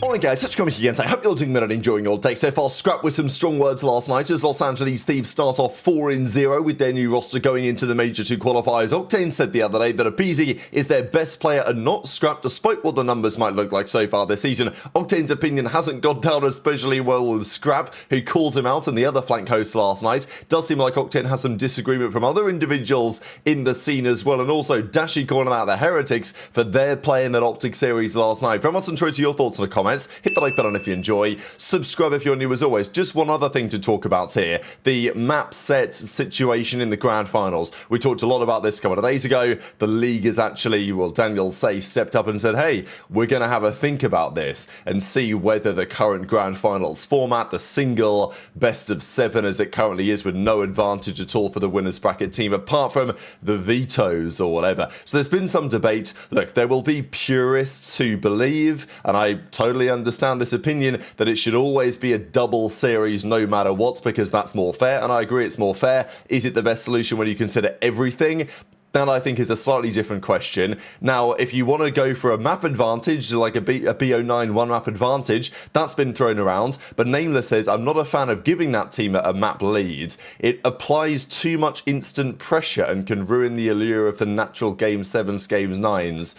Alright guys, such a comment again. I hope you're doing well and enjoying your day so far. Scrap with some strong words last night as Los Angeles Thieves start off 4-0 with their new roster going into the Major 2 qualifiers. Octane said the other day that aBeZy is their best player and not Scrap, despite what the numbers might look like so far this season. Octane's opinion hasn't gone down especially well with Scrap, who called him out, and the other flank host last night. Does seem like Octane has some disagreement from other individuals in the scene as well, and also Dashy calling out the Heretics for their play in that OpTic series last night. Very much enjoyed to your thoughts in the comments. Hit the like button if you enjoy. Subscribe if you're new as always. Just one other thing to talk about here. The map set situation in the grand finals. We talked a lot about this a couple of days ago. The league has actually, well, Daniel Say stepped up and said, hey, we're going to have a think about this and see whether the current grand finals format, the single best of 7 as it currently is with no advantage at all for the winners bracket team apart from the vetoes or whatever. So there's been some debate. Look, there will be purists who believe, and I totally understand this opinion, that it should always be a double series no matter what because that's more fair, and I agree it's more fair. Is it the best solution when you consider everything? That I think is a slightly different question. Now, if you want to go for a map advantage, like a BO9 one map advantage, that's been thrown around, but Nameless says, I'm not a fan of giving that team a map lead. It applies too much instant pressure and can ruin the allure of the natural game 7s, game 9s.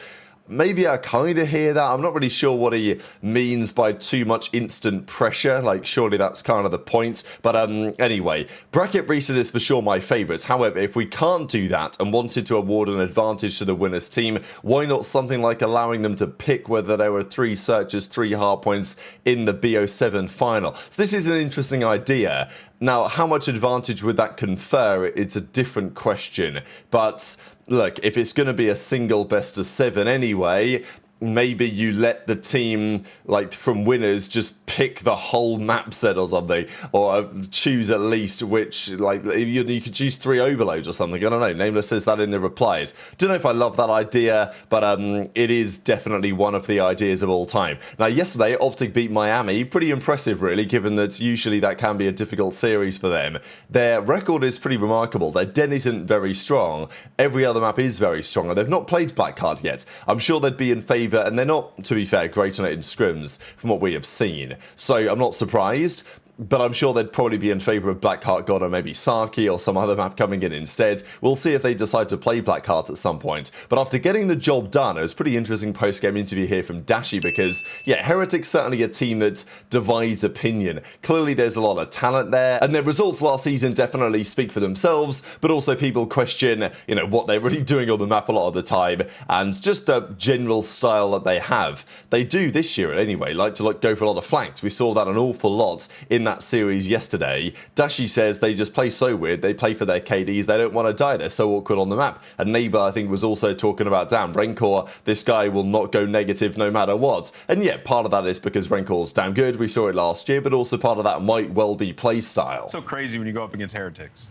Maybe I kind of hear that. I'm not really sure what he means by too much instant pressure. Like, surely that's kind of the point. But anyway, bracket reset is for sure my favourite. However, if we can't do that and wanted to award an advantage to the winners team, why not something like allowing them to pick whether there were 3 searches, 3 hardpoints in the BO7 final? So this is an interesting idea. Now, how much advantage would that confer? It's a different question. But look, if it's going to be a single best of 7 anyway, maybe you let the team, like, from winners just pick the whole map set or something, or choose at least which, like, you could choose 3 overloads or something. I don't know. Nameless says that in the replies. Don't know if I love that idea, but it is definitely one of the ideas of all time. Now, yesterday, OpTic beat Miami. Pretty impressive, really, given that usually that can be a difficult series for them. Their record is pretty remarkable. Their den isn't very strong. Every other map is very strong, and they've not played Black Card yet. I'm sure they'd be in favour, and they're not, to be fair, great on it in scrims from what we have seen. So I'm not surprised, but I'm sure they'd probably be in favour of Blackheart God or maybe Saki or some other map coming in instead. We'll see if they decide to play Blackheart at some point. But after getting the job done, it was a pretty interesting post-game interview here from Dashy because, yeah, Heretics certainly a team that divides opinion. Clearly there's a lot of talent there, and their results last season definitely speak for themselves, but also people question, you know, what they're really doing on the map a lot of the time, and just the general style that they have. They do this year anyway, like to go for a lot of flanks. We saw that an awful lot in that series yesterday. Dashy says they just play so weird, they play for their KDs, they don't want to die, they're so awkward on the map. And Nejra, I think, was also talking about, damn, Rancor, this guy will not go negative no matter what. And yeah, part of that is because Rancor's damn good, we saw it last year, but also part of that might well be play style. It's so crazy when you go up against Heretics.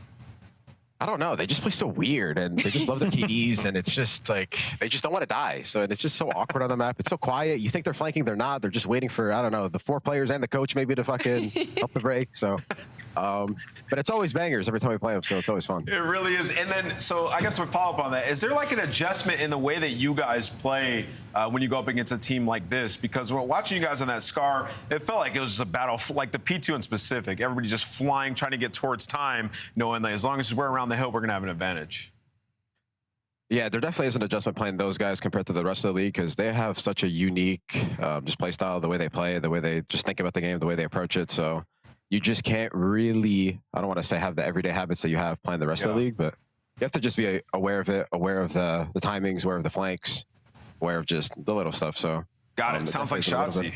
I don't know. They just play so weird, and they just love their KDs, and it's just like they just don't want to die. So it's just so awkward on the map. It's so quiet. You think they're flanking, they're not. They're just waiting for, I don't know, the 4 players and the coach maybe to fucking up the break. So, but it's always bangers every time we play them, so it's always fun. It really is. And then, so I guess we follow up on that. Is there like an adjustment in the way that you guys play when you go up against a team like this? Because we're watching you guys on that Scar, it felt like it was a battle, like the P2 in specific. Everybody just flying, trying to get towards time, knowing that as long as we're around the hill, we're going to have an advantage. Yeah, there definitely is an adjustment playing those guys compared to the rest of the league because they have such a unique just play style, the way they play, the way they just think about the game, the way they approach it. So you just can't really, I don't want to say have the everyday habits that you have playing the rest of the league, but you have to just be aware of it, aware of the timings, aware of the flanks, aware of just the little stuff. So got it. Sounds like Shotzzy.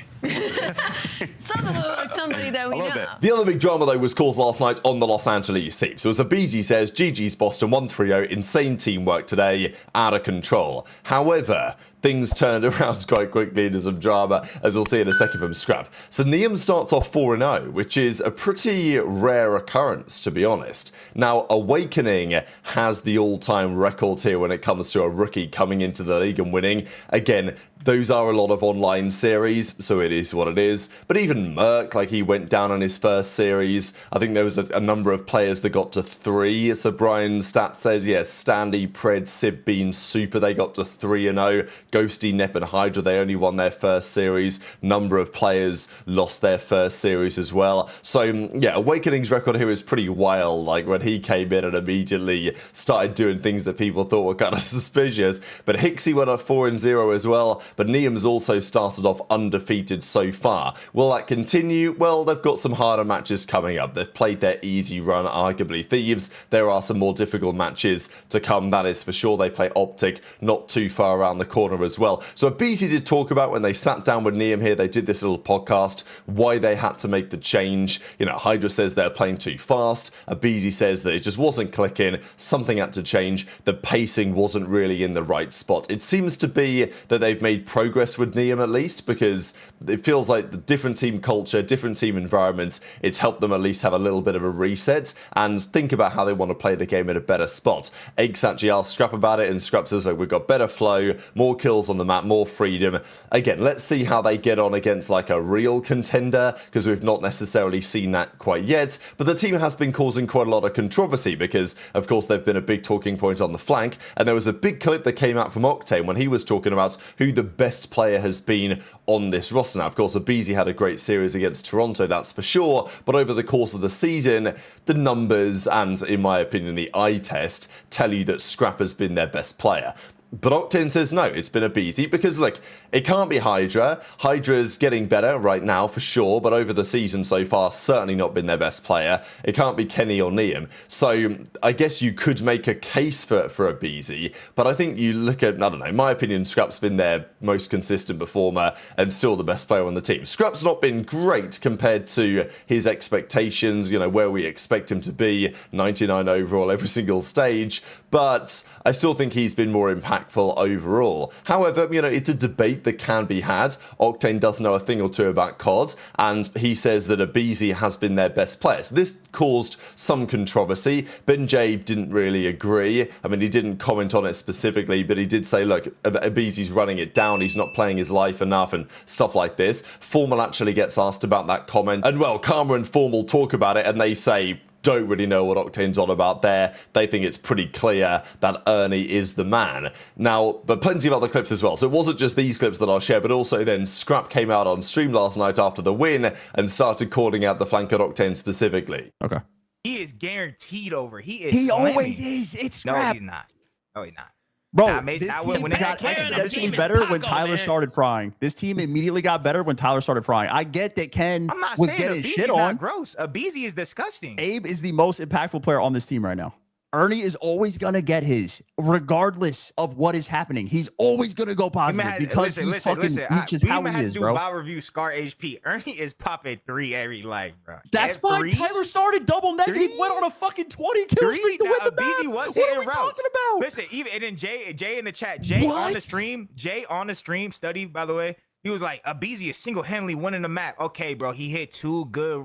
Sounds like somebody that we know. The other big drama, though, was caused last night on the Los Angeles team. So as aBeZy says, GG's Boston 1-3-0, insane teamwork today, out of control. However, things turned around quite quickly into some drama, as we'll see in a second from Scrap. So Nium starts off 4-0, which is a pretty rare occurrence, to be honest. Now, Awakening has the all-time record here when it comes to a rookie coming into the league and winning. Again, those are a lot of online series, so it is what it is. But even Merc, like, he went down on his first series. I think there was a number of players that got to 3. So Brian's stat says, yes, Standy, Pred, Sib, Bean, Super, they got to 3-0. Ghosty, Nep, and HyDra, they only won their first series. Number of players lost their first series as well. So, yeah, Awakening's record here is pretty wild. Like, when he came in and immediately started doing things that people thought were kind of suspicious. But Hixie went up 4-0 as well. But Nium's also started off undefeated so far. Will that continue? Well, they've got some harder matches coming up. They've played their easy run, arguably Thieves. There are some more difficult matches to come, that is for sure. They play OpTic not too far around the corner as well. So aBeZy did talk about when they sat down with Nium here, they did this little podcast, why they had to make the change. You know, HyDra says they're playing too fast. aBeZy says that it just wasn't clicking. Something had to change. The pacing wasn't really in the right spot. It seems to be that they've made progress with Nium at least, because it feels like the different team culture, different team environment, it's helped them at least have a little bit of a reset and think about how they want to play the game in a better spot. Eggs actually asked Scrap about it, and Scrap says, like, we've got better flow, more kills on the map, more freedom. Again, let's see how they get on against like a real contender, because we've not necessarily seen that quite yet. But the team has been causing quite a lot of controversy because, of course, they've been a big talking point on the flank. And there was a big clip that came out from Octane when he was talking about who the best player has been on this roster. Now, of course, aBeZy had a great series against Toronto, that's for sure. But over the course of the season, the numbers and, in my opinion, the eye test tell you that Scrap has been their best player. But Octane says no, it's been aBeZy, because look, it can't be HyDra. HyDra's getting better right now for sure, but over the season so far, certainly not been their best player. It can't be Kenny or Nium. So I guess you could make a case for aBeZy, but I think you look at, I don't know, in my opinion, Scrap's been their most consistent performer and still the best player on the team. Scrap's not been great compared to his expectations, you know, where we expect him to be, 99 overall every single stage, but I still think he's been more impactful overall. However, you know, it's a debate that can be had. Octane does know a thing or two about COD, and he says that aBeZy has been their best player. So this caused some controversy. benJ didn't really agree. I mean, he didn't comment on it specifically, but he did say, look, aBeZy's running it down, he's not playing his life enough and stuff like this. Formal actually gets asked about that comment, and well, Karma and Formal talk about it, and they say, don't really know what Octane's on about there. They think it's pretty clear that Ernie is the man. Now, but plenty of other clips as well. So it wasn't just these clips that I'll share, but also then Scrap came out on stream last night after the win and started calling out the flank at Octane specifically. Okay. He is guaranteed over. He He always is. It's Scrap. No, he's not. No, he's not. Bro, this this team team when got exponentially better when Tyler started frying. This team immediately got better when Tyler started frying. I get that Ken I'm not was saying getting aBeZy's shit not on. gross. aBeZy is disgusting. Abe is the most impactful player on this team right now. Ernie is always going to get his, regardless of what is happening. He's always going to go positive because he's fucking reaches how he is, bro. Viral review Scar HP. Ernie is popping 3 every life, bro. That's fine. 3? Tyler started double negative, went on a fucking 20 kill streak to win the aBeZy map. was What hitting are we routes. talking about? Listen, even and then Jay in the chat, Jay on the stream, study, by the way. He was like, aBeZy is single-handedly winning the map. Okay, bro, he hit two good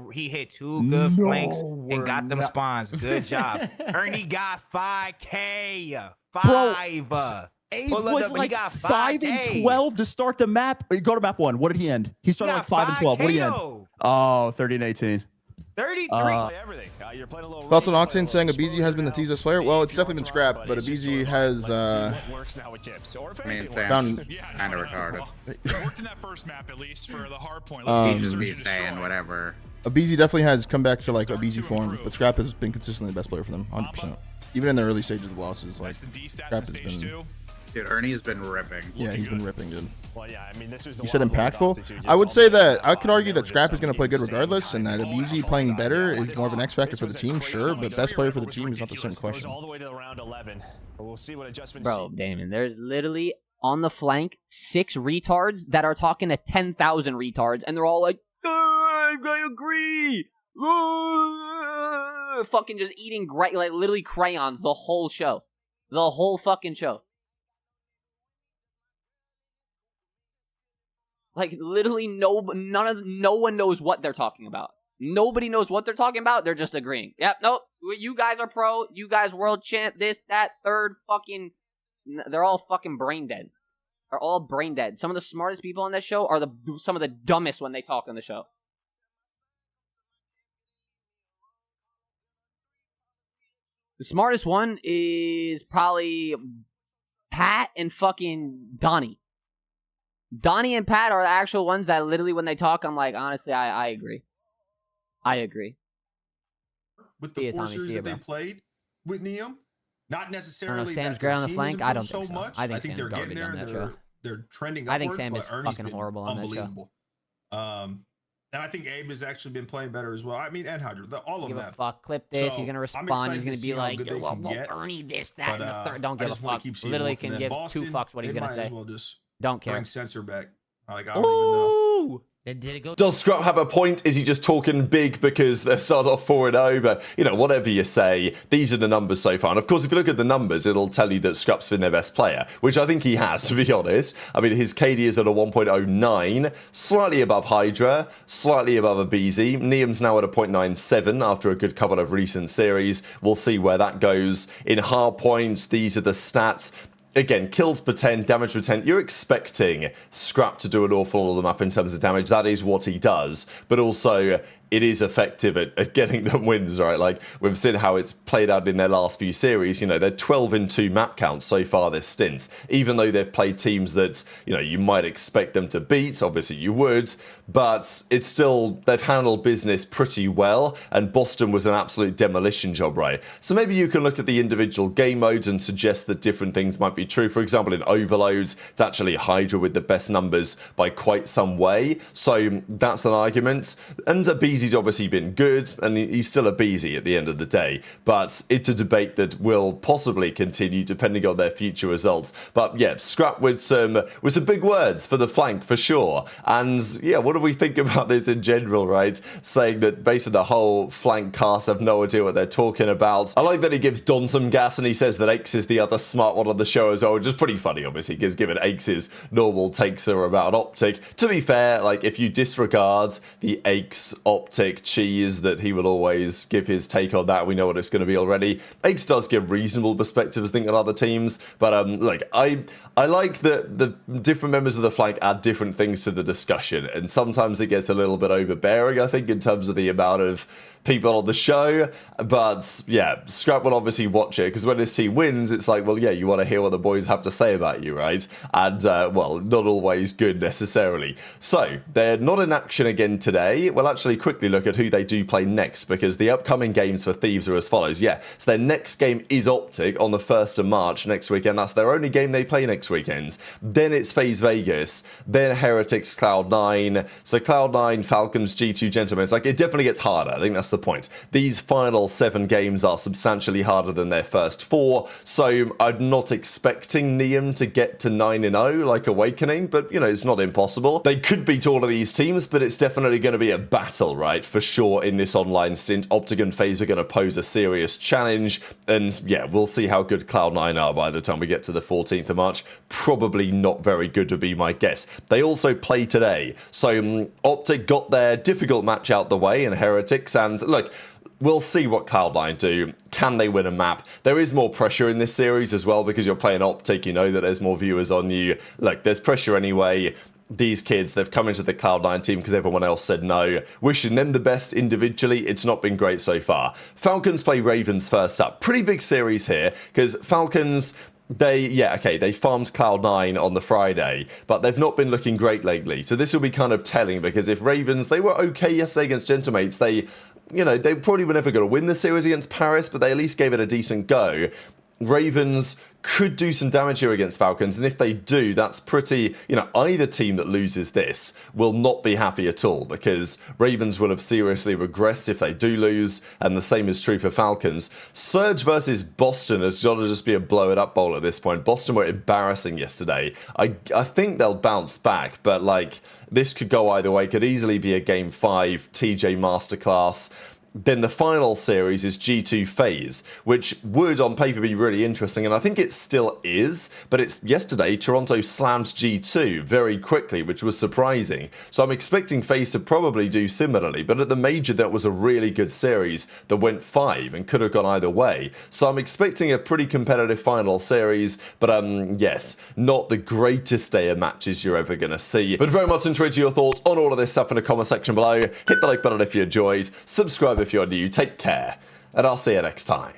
flanks and got them spawns. Good job. Ernie got 5K. 5. Abe was like 5 and 12 to start the map. Go to map 1. What did he end? He started like 5 and 12. What did he end? Oh, 30 and 18. 33. Thoughts on Octane saying aBeZy has been the Thieves' best player? Well, it's definitely been Scrap, but aBeZy has found kind of retarded. Worked in that first map at least for the hard point. Let's just be saying whatever. aBeZy definitely has come back to like aBeZy form, but Scrap has been consistently the best player for them, 100%. Even in the early stages of losses, like Scrap has been. Dude, Ernie has been ripping. Yeah, he's been ripping, dude. Well, yeah, I mean, this was You said impactful? I would say that I could argue that Scrap is going to play good regardless, and that aBeZy playing better is more of an X factor for the team, sure, but best player for the team is not the same question. All the way to round 11. We'll see what adjustments. Bro, Damon, there's literally on the flank 6 retards that are talking to 10,000 retards, and they're all like, I agree. Fucking just eating like literally crayons the whole show. The whole fucking show. Like, literally no one knows what they're talking about. Nobody knows what they're talking about. They're just agreeing. Yep, nope. You guys are pro. You guys world champ. This, that, third, fucking. They're all fucking brain dead. They're all brain dead. Some of the smartest people on this show are some of the dumbest when they talk on the show. The smartest one is probably Pat and fucking Donnie. Donnie and Pat are the actual ones that literally, when they talk, I'm like, honestly, I agree. I agree. With the 4 series that they played with Nium, not necessarily. Sam's great on the flank. I don't so think so. much. I think Sam's they're getting garbage on that there. show. They're trending. I think upward, Sam is but Ernie's fucking been horrible on that show. unbelievable. And I think Abe has actually been playing better as well. I mean, and HyDra, all of Give them. a fuck. Clip this. So, he's gonna I'm respond. excited He's gonna to be see how like, good they can get. Ernie this, that, But, and the third. Don't I give a just wanna fuck. keep seeing Literally more from can them. give Boston, 2 fucks what he's they gonna might say. as well just Don't care. bring Sensor back. Like, I don't even know. Did it go? Does Scrap have a point? Is he just talking big because they started off 4-0? But, you know, whatever you say, these are the numbers so far. And, of course, if you look at the numbers, it'll tell you that Scrap's been their best player, which I think he has, to be honest. I mean, his KD is at a 1.09, slightly above HyDra, slightly above aBeZy. Nium's now at a 0.97 after a good couple of recent series. We'll see where that goes. In hard points, these are the stats. Again, kills per 10, damage per 10. You're expecting Scrap to do an awful lot of the map in terms of damage. That is what he does. But also, it is effective at getting them wins, right? Like, we've seen how it's played out in their last few series. You know, they're 12-2 map counts so far this stint. Even though they've played teams that, you know, you might expect them to beat. Obviously, you would. But it's still, they've handled business pretty well. And Boston was an absolute demolition job, right? So maybe you can look at the individual game modes and suggest that different things might be true. For example, in Overload, it's actually HyDra with the best numbers by quite some way. So that's an argument. And aBeZy's obviously been good, and he's still aBeZy at the end of the day. But it's a debate that will possibly continue depending on their future results. But yeah, Scrap with some big words for the flank for sure. And yeah, what do we think about this in general, right? Saying that basically the whole flank cast have no idea what they're talking about. I like that he gives Don some gas and he says that Aix is the other smart one on the show as well, which is pretty funny, obviously, because given Aix's normal takes are about OpTic. To be fair, like, if you disregard the Aix OpTic cheese that he will always give his take on that, we know what it's going to be already. Aix does give reasonable perspectives, I think, on other teams, but like, I like that the different members of the flank add different things to the discussion, and sometimes it gets a little bit overbearing, I think, in terms of the amount of people on the show. But yeah, Scrap will obviously watch it, because when his team wins, it's like, well, yeah, you want to hear what the boys have to say about you, right? And well, not always good necessarily. So they're not in action again today. We'll actually quickly look at who they do play next, because the upcoming games for Thieves are as follows. Yeah, so their next game is OpTic on the 1st of March next weekend. That's their only game they play next weekend. Then it's FaZe Vegas, then Heretics, Cloud9. So Cloud9, Falcons, G2, Gentlemen. It's like, it definitely gets harder. I think that's the point. These final 7 games are substantially harder than their first 4, so I'm not expecting Nium to get to 9-0 like Awakening, but, you know, it's not impossible. They could beat all of these teams, but it's definitely going to be a battle, right? For sure, in this online stint, OpTic and FaZe are going to pose a serious challenge, and yeah, we'll see how good Cloud9 are by the time we get to the 14th of March. Probably not very good would be my guess. They also play today, so OpTic got their difficult match out the way in Heretics, and look, we'll see what Cloud9 do. Can they win a map? There is more pressure in this series as well, because you're playing OpTic. You know that there's more viewers on you. Look, there's pressure anyway. These kids, they've come into the Cloud9 team because everyone else said no. Wishing them the best individually. It's not been great so far. Falcons play Ravens first up. Pretty big series here, because Falcons, they farmed Cloud9 on the Friday, but they've not been looking great lately. So this will be kind of telling, because if Ravens, they were okay yesterday against Gentlemates, they probably were never going to win the series against Paris, but they at least gave it a decent go. Ravens could do some damage here against Falcons, and if they do, that's pretty, either team that loses this will not be happy at all, because Ravens will have seriously regressed if they do lose, and the same is true for Falcons. Surge versus Boston has got to just be a blow it up bowl at this point. Boston were embarrassing yesterday. I think they'll bounce back, but like, this could go either way. Could easily be a Game 5 TJ masterclass. Then the final series is G2 FaZe, which would on paper be really interesting, and I think it still is, but it's yesterday Toronto slammed G2 very quickly, which was surprising. So I'm expecting FaZe to probably do similarly, but at the major that was a really good series that went 5 and could have gone either way. So I'm expecting a pretty competitive final series, but yes, not the greatest day of matches you're ever going to see. But very much intrigued your thoughts on all of this stuff in the comment section below. Hit the like button if you enjoyed, subscribe if you're new, take care, and I'll see you next time.